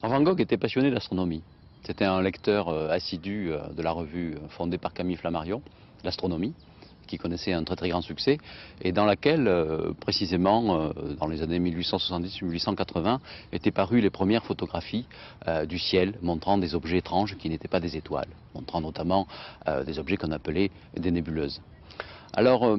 Van Gogh était passionné d'astronomie. C'était un lecteur assidu de la revue fondée par Camille Flammarion, l'Astronomie, qui connaissait un très très grand succès, et dans laquelle, précisément, dans les années 1870-1880, étaient parues les premières photographies du ciel montrant des objets étranges qui n'étaient pas des étoiles, montrant notamment des objets qu'on appelait des nébuleuses. Alors,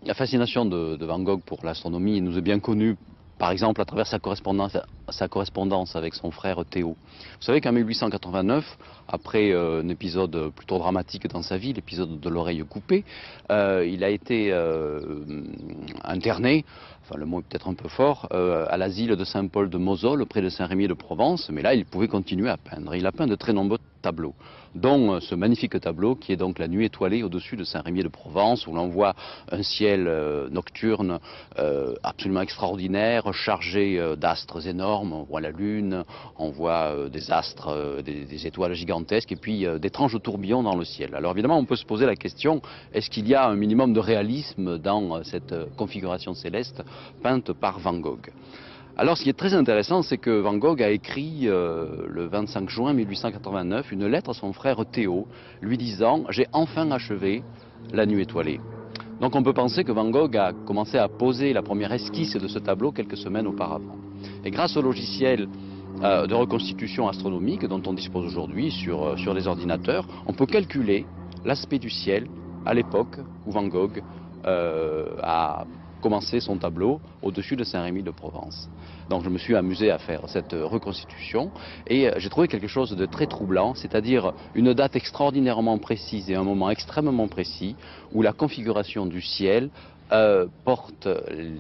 la fascination de Van Gogh pour l'astronomie nous est bien connue, par exemple à travers sa correspondance avec son frère Théo. Vous savez qu'en 1889, après un épisode plutôt dramatique dans sa vie, l'épisode de l'oreille coupée, il a été interné, enfin le mot est peut-être un peu fort, à l'asile de Saint-Paul de Mosole, près de Saint-Rémy de Provence, mais là il pouvait continuer à peindre. Il a peint de très nombreux tableaux, dont ce magnifique tableau qui est donc la nuit étoilée au-dessus de Saint-Rémy de Provence, où l'on voit un ciel nocturne absolument extraordinaire, chargé d'astres énormes. On voit la Lune, on voit des astres, des étoiles gigantesques, et puis d'étranges tourbillons dans le ciel. Alors évidemment, on peut se poser la question, est-ce qu'il y a un minimum de réalisme dans cette configuration céleste peinte par Van Gogh? Alors ce qui est très intéressant, c'est que Van Gogh a écrit le 25 juin 1889 une lettre à son frère Théo, lui disant « J'ai enfin achevé la nuit étoilée ». Donc on peut penser que Van Gogh a commencé à poser la première esquisse de ce tableau quelques semaines auparavant. Et grâce au logiciel de reconstitution astronomique dont on dispose aujourd'hui sur les ordinateurs, on peut calculer l'aspect du ciel à l'époque où Van Gogh a commencé son tableau au-dessus de Saint-Rémy de Provence. Donc je me suis amusé à faire cette reconstitution et j'ai trouvé quelque chose de très troublant, c'est-à-dire une date extraordinairement précise et un moment extrêmement précis où la configuration du ciel porte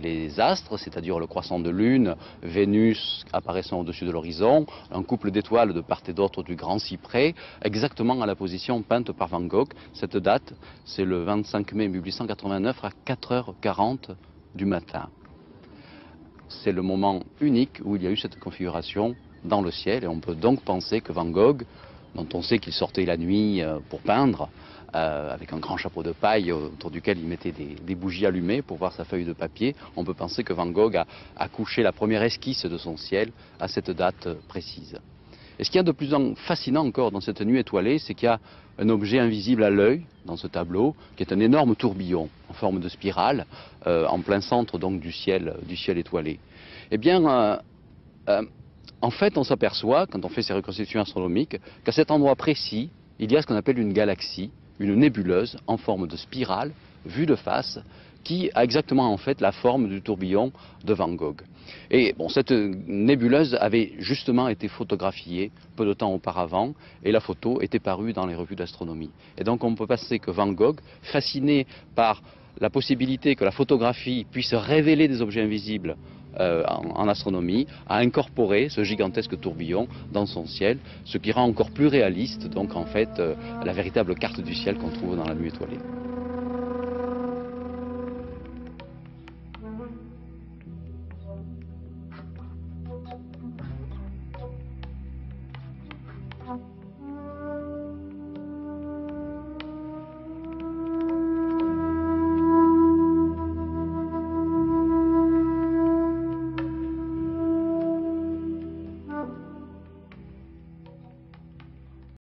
les astres, c'est-à-dire le croissant de lune, Vénus apparaissant au-dessus de l'horizon, un couple d'étoiles de part et d'autre du grand cyprès, exactement à la position peinte par Van Gogh. Cette date, c'est le 25 mai 1889 à 4h40 du matin. C'est le moment unique où il y a eu cette configuration dans le ciel, et on peut donc penser que Van Gogh, dont on sait qu'il sortait la nuit pour peindre, avec un grand chapeau de paille autour duquel il mettait des bougies allumées pour voir sa feuille de papier, on peut penser que Van Gogh a couché la première esquisse de son ciel à cette date précise. Et ce qu'il y a de plus fascinant encore dans cette nuit étoilée, c'est qu'il y a un objet invisible à l'œil dans ce tableau, qui est un énorme tourbillon en forme de spirale, en plein centre donc du ciel étoilé. Eh bien, en fait, on s'aperçoit, quand on fait ces reconstitutions astronomiques, qu'à cet endroit précis, il y a ce qu'on appelle une galaxie, une nébuleuse en forme de spirale, vue de face, qui a exactement en fait la forme du tourbillon de Van Gogh. Et bon, cette nébuleuse avait justement été photographiée peu de temps auparavant, et la photo était parue dans les revues d'astronomie. Et donc on peut penser que Van Gogh, fasciné par la possibilité que la photographie puisse révéler des objets invisibles en astronomie, a incorporé ce gigantesque tourbillon dans son ciel, ce qui rend encore plus réaliste donc en fait la véritable carte du ciel qu'on trouve dans la nuit étoilée.